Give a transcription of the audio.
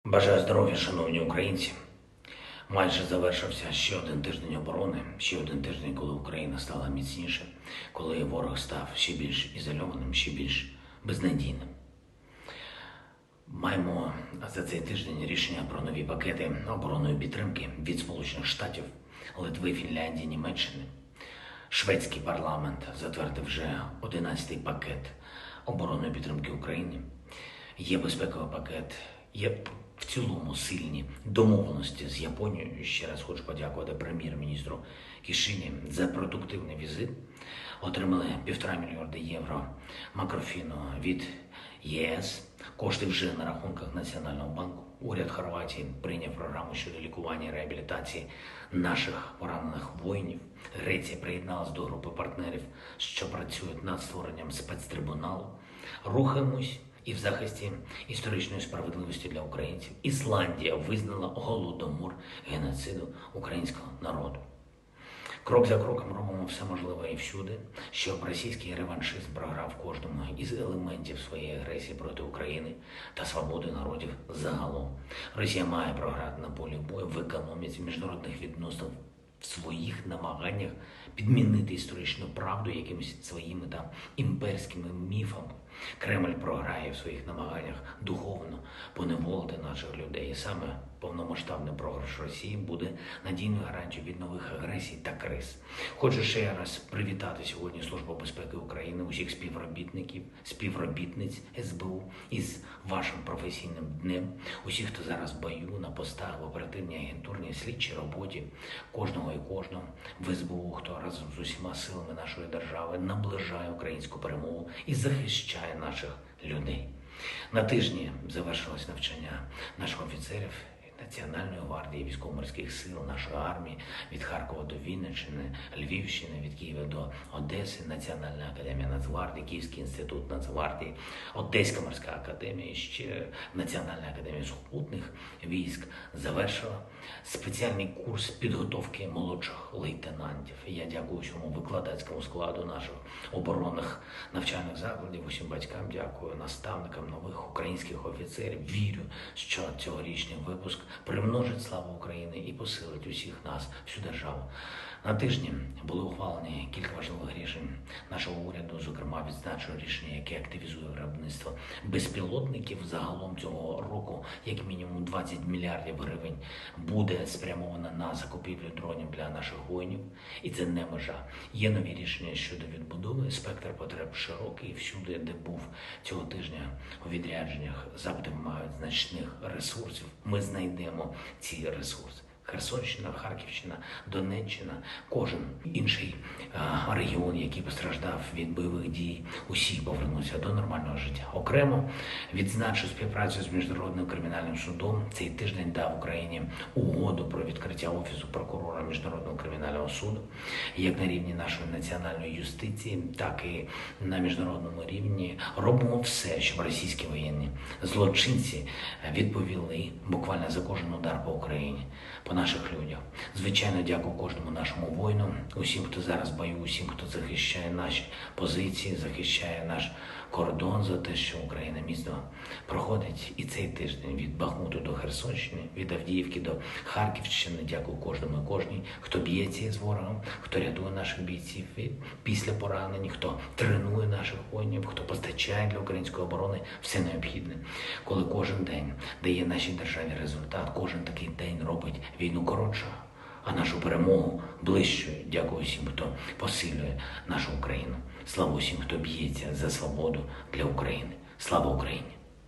Бажаю здоров'я, шановні українці. Майже завершився ще один тиждень оборони, ще один тиждень, коли Україна стала міцніше, коли ворог став ще більш ізольованим, ще більш безнадійним. Маємо за цей тиждень рішення про нові пакети оборонної підтримки від Сполучених Штатів, Литви, Фінляндії, Німеччини. Шведський парламент затвердив вже 11-й пакет оборонної підтримки України. Є безпековий пакет, є в цілому сильні домовленості з Японією. Ще раз хочу подякувати прем'єр-міністру Кішині за продуктивний візит. Отримали 1,5 мільярда євро макрофіну від ЄС. Кошти вже на рахунках Національного банку. Уряд Хорватії прийняв програму щодо лікування і реабілітації наших поранених воїнів. Греція приєдналась до групи партнерів, що працюють над створенням спецтрибуналу. Рухаємось і в захисті історичної справедливості для українців. Ісландія визнала голодомор геноциду українського народу. Крок за кроком робимо все можливе і всюди, щоб російський реваншизм програв кожному із елементів своєї агресії проти України та свободи народів загалом. Росія має програти на полі бою в економіці, міжнародних відносинах, в своїх намаганнях підмінити історичну правду якимись своїми там імперськими міфами. Кремль програє в своїх намаганнях духовно поневолити наших людей. І саме повномасштабний програш Росії буде надійною гарантією від нових агресій та криз. Хочу ще раз привітати сьогодні Службу безпеки України, усіх співробітників, співробітниць СБУ із вашим професійним днем. Усіх, хто зараз в бою, на постах, в оперативній, агентурній, слідчій роботі, кожного і кожного в СБУ, хто разом з усіма силами нашої держави наближає українську перемогу і захищає наших людей. На тижні завершилось навчання наших офіцерів Національної гвардії, військово-морських сил, нашої армії, від Харкова до Вінниччини, Львівщини, від Києва до Одеси, Національна академія Нацгвардії, Київський інститут Нацгвардії, Одеська морська академія, ще Національна академія сухопутних військ завершила спеціальний курс підготовки молодших лейтенантів. Я дякую всьому викладацькому складу наших оборонних навчальних закладів, усім батькам дякую, наставникам нових українських офіцерів. Вірю, що цьогорічний випуск примножить славу України і посилить усіх нас, всю державу. На тижні були ухвалені кілька важливих рішень нашого уряду, зокрема відзначу рішення, яке активізує виробництво безпілотників. Загалом цього року, як мінімум 20 мільярдів гривень буде спрямовано на закупівлю дронів для наших воїнів. І це не межа. Є нові рішення щодо відбудови. Спектр потреб широкий. Всюди, де був цього тижня у відрядженнях, запити вимагають значних ресурсів. Ми знайдемо ці ресурси. Херсонщина, Харківщина, Донеччина, кожен інший регіон, який постраждав від бойових дій, усі повернуться до нормального життя. Окремо відзначу співпрацю з Міжнародним кримінальним судом. Цей тиждень дав Україні угоду про відкриття Офісу прокурора Міжнародного кримінального суду, як на рівні нашої національної юстиції, так і на міжнародному рівні. Робимо все, щоб російські воєнні злочинці відповіли буквально за кожен удар по Україні, по наших людях. Звичайно, дякую кожному нашому воїну, усім, хто зараз в бою, усім, хто захищає наші позиції, захищає наш кордон, за те, що Україна міцно проходить і цей тиждень від Бахмуту до Херсонщини, від Авдіївки до Харківщини. Дякую кожному і кожній, хто б'ється з ворогом, хто рятує наших бійців після поранень, хто тренує наших воїнів, хто постачає для української оборони все необхідне. Коли кожен день дає нашій державі результат, кожен такий день робить війну коротшою, а нашу перемогу ближчою. Дякую всім, хто посилює нашу Україну. Слава усім, хто б'ється за свободу для України. Слава Україні!